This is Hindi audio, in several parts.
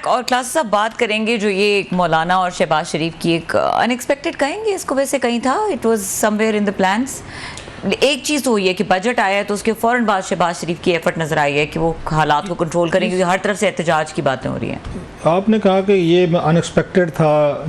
बैक और क्लासेस अब बात करेंगे जो ये एक मौलाना और शहबाज शरीफ की एक अनएक्सपेक्टेड कहेंगे इसको, वैसे कहीं था, it was somewhere in the plans. एक चीज़ तो हुई है कि बजट आया है तो उसके फ़ौरन बाद शहबाज शरीफ की एफर्ट नज़र आई है कि वो हालात को कंट्रोल करें, क्योंकि हर तरफ से एहतजाज की बातें हो रही हैं। आपने कहा कि ये अनएक्सपेक्टेड था,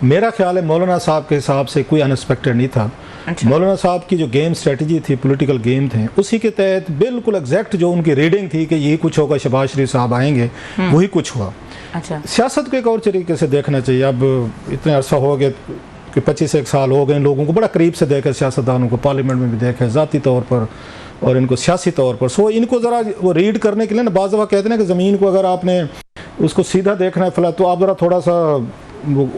मेरा ख्याल है मौलाना साहब के हिसाब से कोई अनएक्सपेक्टेड नहीं था। अच्छा। मौलाना साहब की जो गेम स्ट्रेटजी थी, पॉलिटिकल गेम थे, उसी के तहत बिल्कुल एग्जैक्ट जो उनकी रीडिंग थी कि ये कुछ होगा, शहबाज शरीफ साहब आएंगे, वही कुछ हुआ। अच्छा। सियासत को एक और तरीके से देखना चाहिए। अब इतने अरसा हो गए कि 25 साल हो गए लोगों को बड़ा करीब से देखे, सियासतदानों को पार्लियामेंट में भी देखे ज़ाती तौर पर और इनको सियासी तौर पर। सो इनको ज़रा वो रीड करने के लिए ना बाज़ दफ़ा कहते हैं कि ज़मीन को अगर आपने उसको सीधा देखना है फिलहाल तो आप ज़रा थोड़ा सा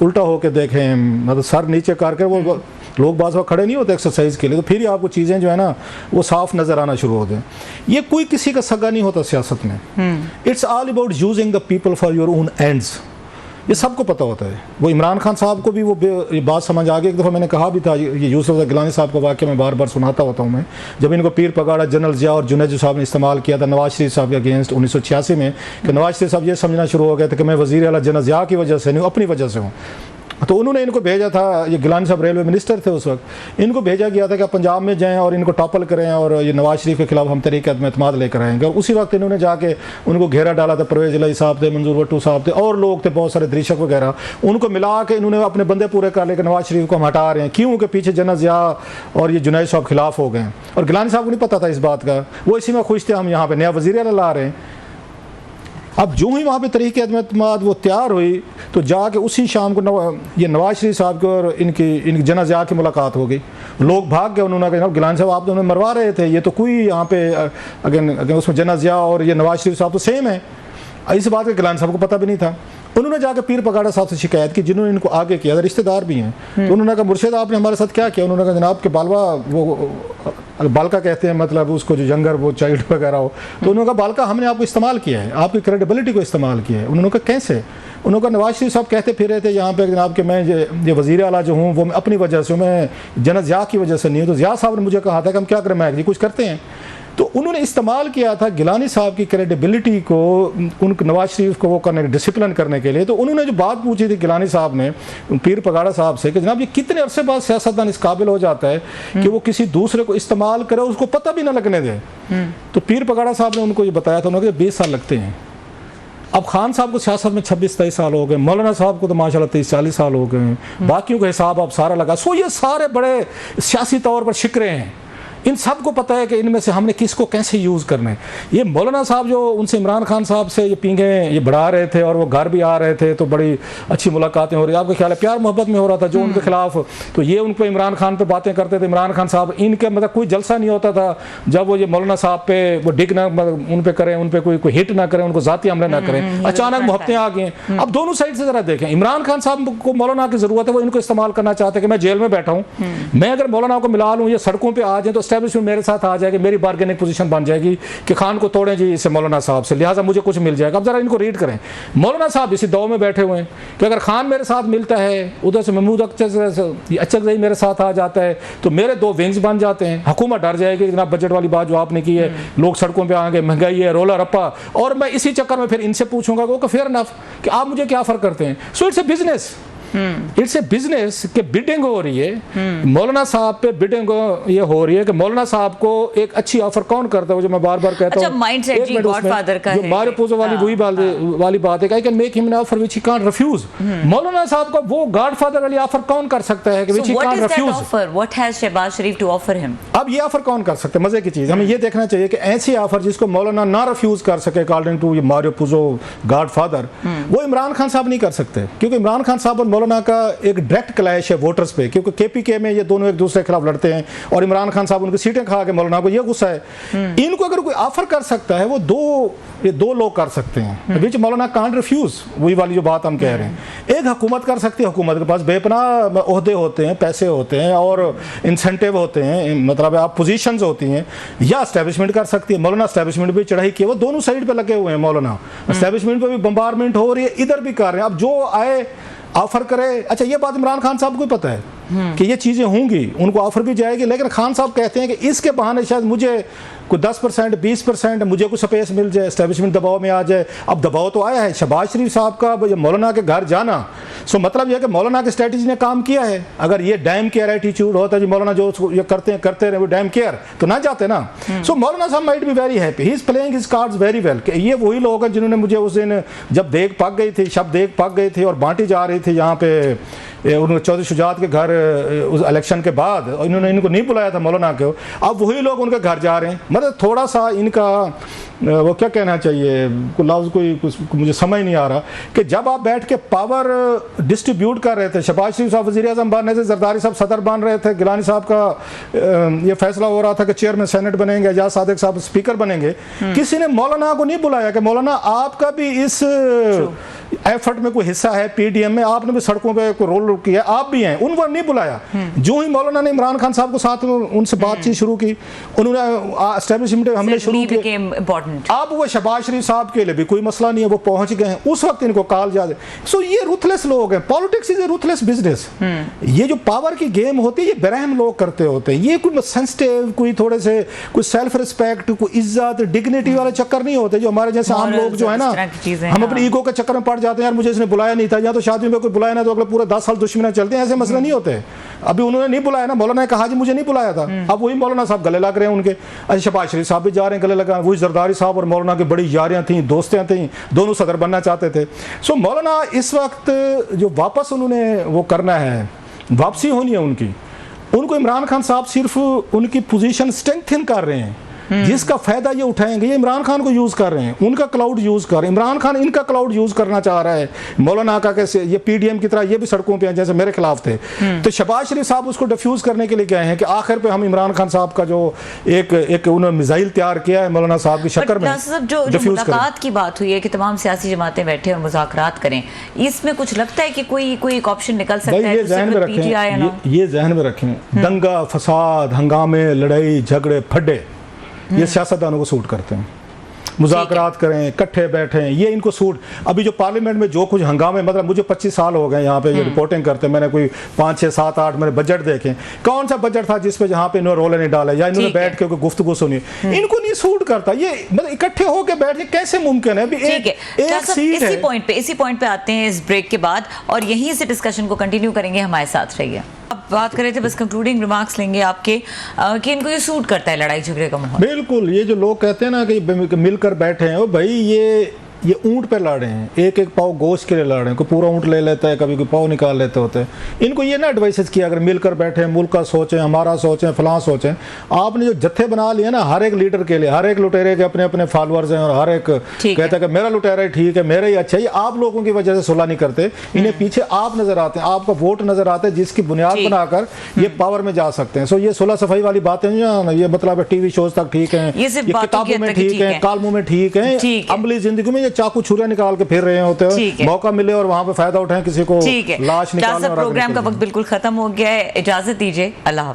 उल्टा होकर देखें, मतलब सर नीचे करके। वो लोग बाज़ दफ़ा खड़े नहीं होते एक्सरसाइज के लिए, तो फिर ही आपको चीज़ें जो है ना वो साफ नज़र आना शुरू होते हैं। ये कोई किसी का सगा नहीं होता सियासत में। It's all about using the people for your own ends, ये सबको पता होता है। वो इमरान खान साहब को भी वो ये बात समझ आ गई। एक दफ़ा मैंने कहा भी था, ये यूसुफ गिलानी साहब का वाक़या मैं बार बार सुनाता होता हूँ मैं, जब इनको पीर पगाड़ा जनरल ज़िया और जुनैद साहब ने इस्तेमाल किया था नवाज शरीफ साहब के अगेंस्ट 1986 में, कि नवाज शरीफ साहब ये समझना शुरू हो गए थे कि मैं वज़ीर आला जनरल ज़िया की वजह से नहीं, अपनी वजह से हूँ। तो उन्होंने इनको भेजा था, ये गिलानी साहब रेलवे मिनिस्टर थे उस वक्त, इनको भेजा गया था कि आप पंजाब में जाएं और इनको टॉपल करें और ये नवाज शरीफ के खिलाफ हम तरीके एतमाद लेकर आएंगे। और उसी वक्त इन्होंने जाके उनको घेरा डाला था, परवेज इलाही साहब थे, मंजूर भट्टू साहब थे और लोग थे, बहुत सारे दृशक वगैरह, उनको मिला के इन्होंने अपने बंदे पूरे कर ले कि नवाज शरीफ को हम हटा रहे हैं। क्यों कि पीछे जनरल ज़िया और ये जुनैद साहब खिलाफ हो गए। और गिलानी साहब को नहीं पता था इस बात का, वो इसी में खुश थे हम यहाँ पर नया वज़ीर आला ला रहे हैं। अब जो ही वहाँ पे तरीके एतमाद वो तैयार हुई तो जाके उसी शाम को ये नवाज शरीफ साहब के और इनकी जनरल ज़िया की मुलाकात हो गई। लोग भाग गए, उन्होंने कहा गिलानी साहब आप तो हमें मरवा रहे थे, ये तो कोई यहाँ पे अगेन उसमें जनरल ज़िया और ये नवाज शरीफ साहब तो सेम है। इस बात का गिलानी साहब को पता भी नहीं था। उन्होंने जाकर पीर पगाड़ा साहब से शिकायत की, जिन्होंने इनको आगे किया, रिश्तेदार भी हैं। तो उन्होंने कहा मुर्शिद आपने हमारे साथ क्या किया? उन्होंने कहा जनाब के बालवा, वो बालका कहते हैं, मतलब उसको जो यंगर वो चाइल्ड वगैरह हो, तो उन्होंने कहा बालका हमने आपको इस्तेमाल किया है, आपकी क्रेडिबिलिटी को इस्तेमाल किया है। उन्होंने कहा कैसे? उन्होंने कहा नवाज शरीफ साहब कहते फिर रहे थे यहाँ पे जनाब कि मैं ये वज़ीर आला जो हूँ वो मैं अपनी वजह से, मैं जनरल ज़िया की वजह से नहीं हूँ। तो ज़िया साहब ने मुझे कहा था कि हम क्या करें, मैं जी कुछ करते हैं। तो उन्होंने इस्तेमाल किया था गिलानी साहब की क्रेडिबिलिटी को, उन नवाज शरीफ को वो करने, डिसिप्लिन करने के लिए। तो उन्होंने जो बात पूछी थी गिलानी साहब ने पीर पगाड़ा साहब से कि जनाब ये कितने अरसे बाद सियासतदान इस काबिल हो जाता है कि वो किसी दूसरे को इस्तेमाल करे, उसको पता भी ना लगने दे। तो पीर पगाड़ा साहब ने उनको ये बताया था, उन्होंने 20 साल लगते हैं। अब खान साहब को सियासत में 26-23 साल हो गए, मौलाना साहब को तो माशाल्लाह 30-40 साल हो गए, बाकियों का हिसाब अब सारा लगा। सो ये सारे बड़े सियासी तौर पर शिकरे हैं, इन सब को पता है कि इनमें से हमने किसको कैसे यूज़ करना है। ये मौलाना साहब जो उनसे इमरान खान साहब से ये पींगे ये बढ़ा रहे थे और वो घर भी आ रहे थे, तो बड़ी अच्छी मुलाकातें हो रही, आपका ख्याल है प्यार मोहब्बत में हो रहा था जो उनके खिलाफ। तो ये उन पर इमरान खान पे बातें करते थे, इमरान खान साहब इनके मतलब कोई जलसा नहीं होता था जब वो ये मौलाना साहब पे वो डिग ना उन पे करें, उन पर कोई हिट ना करें, उनको ज़ाती हमले ना करें। अचानक मोहब्बतें आ गई। अब दोनों साइड से ज़रा देखें, इमरान खान साहब को मौलाना की ज़रूरत है, वो इनको इस्तेमाल करना चाहते हैं कि मैं जेल में बैठा हूँ, मैं अगर मौलाना को मिला लूँ, ये सड़कों पर आ जाए तो एस्टेब्लिशमेंट मेरे साथ आ जाएगी, मेरी बार्गेनिंग पोजीशन बन जाएगी कि खान को तोड़ें जी इसे मौलाना साहब से, लिहाजा मुझे कुछ मिल जाएगा। अब जरा इनको रीड करें, मौलाना साहब इसी दौर में बैठे हुए हैं कि अगर खान मेरे साथ मिलता है, उधर से महमूद अचकज़ई मेरे साथ आ जाता है, तो मेरे दो विंग्स बन जाते हैं। हुकूमत डर जाएगी, जनाब बजट वाली बात जो आपने की है, लोग सड़कों पर आएंगे, महंगाई है, रोला रप्पा, और मैं इसी चक्कर में फिर इनसे पूछूंगा वो फेयर इनफ कि आप मुझे क्या फ़र्क करते हैं। So it's a business, it's a business के बिडिंग हो रही है, मौलाना साहब पे बिडिंग ये हो रही है कि मौलाना साहब को एक अच्छी ऑफर कौन करता है, जो मैं बार बार कहता हूं, माइंडसेट जी गॉडफादर का है, मारे पूजो वाली वही वाली बात है, I can make him an offer which he can't refuse. मौलाना साहब को वो गॉडफादर वाली ऑफर कौन कर सकता है कि which he can't refuse. What has Shahbaz Sharif to offer him? अब ये ऑफर कौन कर सकता है? मजे की चीज हमें ये देखना चाहिए कि ऐसी ऑफर जिसको मौलाना ना रिफ्यूज कर सके according to Mario Puzo Godfather, वो इमरान खान साहब नहीं कर सकते, क्योंकि इमरान खान साहब और मौलाना का एक डायरेक्ट क्लैश है वोटर्स पे, क्योंकि केपीके में ये दोनों एक दूसरे के खिलाफ लड़ते हैं और इमरान खान साहब उनकी सीटें खा के मौलाना को ये गुस्सा है। इनको अगर कोई ऑफर कर सकता है वो दो लोग कर सकते हैं, बीच मौलाना कांट रिफ्यूज, वही वाली जो बात हम कह रहे हैं। एक हुकूमत कर सकती है, हुकूमत के पास बेपनाह ओहदे होते हैं, पैसे होते हैं और इंसेंटिव होते हैं, मतलब आप पोजीशंस होती हैं, या एस्टेब्लिशमेंट कर सकती है। मौलाना एस्टेब्लिशमेंट भी चढ़ाई की, वो दोनों साइड पे लगे हुए हैं। मौलाना एस्टेब्लिशमेंट पे भी बम्बारमेंट हो रही है, इधर भी कर रहे हैं। अब जो आए ऑफर करे, अच्छा ये बात इमरान खान साहब को पता है, कि ये चीज़ें होंगी, उनको ऑफर भी जाएगी, लेकिन खान साहब कहते हैं कि इसके बहाने शायद मुझे कोई 10% 20% मुझे कुछ स्पेस मिल जाए, एस्टेब्लिशमेंट दबाव में आ जाए। अब दबाव तो आया है शहबाज शरीफ साहब का मौलाना के घर जाना, सो मतलब यह कि मौलाना की स्ट्रेटजी ने काम किया है। अगर ये डैम केयर एटीट्यूड होता है जी मौलाना जो ये करते रहे वो डैम केयर तो ना जाते ना। सो मौलाना साहब might be very happy, he is playing his cards very well. ये वही लोग हैं जिन्होंने मुझे उस दिन जब देख पक गई थी, शब देख पक गई थी और बांटी जा रही थी यहाँ पे उन्होंने चौधरी शुजात के घर उस इलेक्शन के बाद, इन्होंने इनको नहीं बुलाया था मौलाना को, अब वही लोग उनके घर जा रहे हैं। मतलब थोड़ा सा इनका वो क्या कहना चाहिए, लफ्ज़ कोई कुछ मुझे समझ नहीं आ रहा कि जब आप बैठ के पावर डिस्ट्रीब्यूट कर रहे थे, शहबाज शरीफ साहब वज़ीर आज़म बन रहे थे, जरदारी साहब सदर बन रहे थे, गिलानी साहब का ये फैसला हो रहा था कि चेयरमैन सेनेट बनेंगे, एजाज सादिक साहब स्पीकर बनेंगे, किसी ने मौलाना को नहीं बुलाया कि मौलाना आपका भी इस एफर्ट में कोई हिस्सा है, पीडीएम में आपने भी सड़कों पे कोई रोल किया, आप भी हैं, उनको नहीं बुलाया। जो ही मौलाना ने इमरान खान साहब को साथ में उनसे बातचीत शुरू की, उन्होंने एस्टेब्लिशमेंट हमले शुरू किए, अब वो शहबाज शरीफ साहब के लिए भी कोई मसला नहीं है, वो पहुंच गए हैं, उस वक्त इनको कॉल जाते। सो ये रुथलेस लोग हैं, politics is a ruthless business. ये जो पावर की गेम होती है ये बेरहम लोग करते होते हैं, ये कोई सेंसिटिव, कोई थोड़े से कोई सेल्फ रिस्पेक्ट, कोई इज्जत डिग्निटी वाले चक्कर नहीं होते जो हमारे जैसे आम लोग जो है ना, हम अपने ईगो के चक्कर में पड़ जाते हैं, यार मुझे इसने बुलाया नहीं था, या तो शादी में कोई बुलाया ना तो अगले पूरे 10 साल दुश्मनी चलते हैं, ऐसे मसले नहीं होते। अभी उन्होंने नहीं बुलाया ना, मौलाना ने कहा जी मुझे नहीं बुलाया था, अब वही मौलाना साहब गले लग रहे हैं उनके। अच्छा शहबाज शरीफ साहब भी जा रहे हैं गले लगा, वही जरदारी साहब और मौलाना की बड़ी यारियां थी, दोस्तियां थी, दोनों सदर बनना चाहते थे। सो मौलाना इस वक्त जो वापस उन्होंने वो करना है, वापसी होनी है उनको इमरान खान साहब सिर्फ उनकी पोजीशन स्ट्रेंथन कर रहे हैं, जिसका फायदा ये उठाएंगे, ये इमरान खान को यूज कर रहे हैं, उनका क्लाउड यूज कर रहे हैं। इमरान खान इनका क्लाउड यूज करना चाह रहा है, मौलाना का कैसे ये पीडीएम की तरह ये भी सड़कों पे हैं जैसे मेरे खिलाफ थे, तो शहबाज शरीफ साहब उसको डिफ्यूज करने के लिए गए हैं कि आखिर पे हम इमरान खान साहब का जो एक उन्होंने मिसाइल तैयार किया है मौलाना साहब की शक्ल में, जो मुलाकात की बात हुई है कि तमाम सियासी जमातें बैठे और मुज़ाकरात करें, इसमें कुछ लगता है कि कोई एक ऑप्शन निकल सकता है? ये जहन में रखें, ये जहन में रखें, दंगा फसाद हंगामे लड़ाई झगड़े फड्डे ये सियासतदानों को सूट करते हैं। मुज़ाकरात करें, इकट्ठे बैठें, ये इनको सूट। अभी जो पार्लियामेंट में जो कुछ हंगामे, मतलब मुझे 25 साल हो गए यहाँ पे ये रिपोर्टिंग करते, मैंने कोई 5 6 7 8 मेरे बजट देखे, कौन सा बजट था जिस पे जहाँ पे इन्होंने रोले नहीं डाले या इन्होंने बैठ के कोई गुफ्तगू सुनी, इनको नहीं सूट करता। ये मतलब इकट्ठे होकर बैठ के कैसे मुमकिन है? एक सीट है। इसी पॉइंट पे आते हैं इस ब्रेक के बाद और यहीं से डिस्कशन को कंटिन्यू करेंगे, हमारे साथ रहिए। अब बात कर रहे थे, बस कंक्लूडिंग रिमार्क्स लेंगे आपके कि इनको ये सूट करता है लड़ाई झगड़े का माहौल। बिल्कुल, ये जो लोग कहते हैं ना कि मिलकर बैठे हैं, ओ भाई ये ऊंट पे लड़ रहे हैं, एक एक पाव गोश्त के लिए लड़ रहे हैं, कोई पूरा ऊंट ले लेता है, कभी कोई पाव निकाल लेते होते हैं। इनको ये ना एडवाइसेस किया अगर मिलकर बैठे, मुल्क का सोचें, हमारा सोचें, फलां सोचें। आपने जो जत्थे बना लिए ना हर एक लीडर के लिए, हर एक लुटेरे के अपने अपने फॉलोअर्स हैं और हर एक कहता है कि मेरा लुटेरा ही ठीक है, मेरा ही अच्छा है। ये आप लोगों की वजह से सुलह नहीं करते, इन्हें पीछे आप नजर आते हैं, आपका वोट नजर आता है जिसकी बुनियाद बनाकर ये पावर में जा सकते हैं। सो ये सुलह सफाई वाली बातें ये मतलब टीवी शोज तक ठीक है, ये किताबों में ठीक है, कालमों में ठीक है, अमली जिंदगी में ये चाकू छुरिया निकाल के फिर रहे होते हैं, मौका मिले और वहां पे फायदा उठाएं, किसी को लाश निकालना। प्रोग्राम का वक्त बिल्कुल खत्म हो गया है, इजाजत दीजिए, अल्लाह।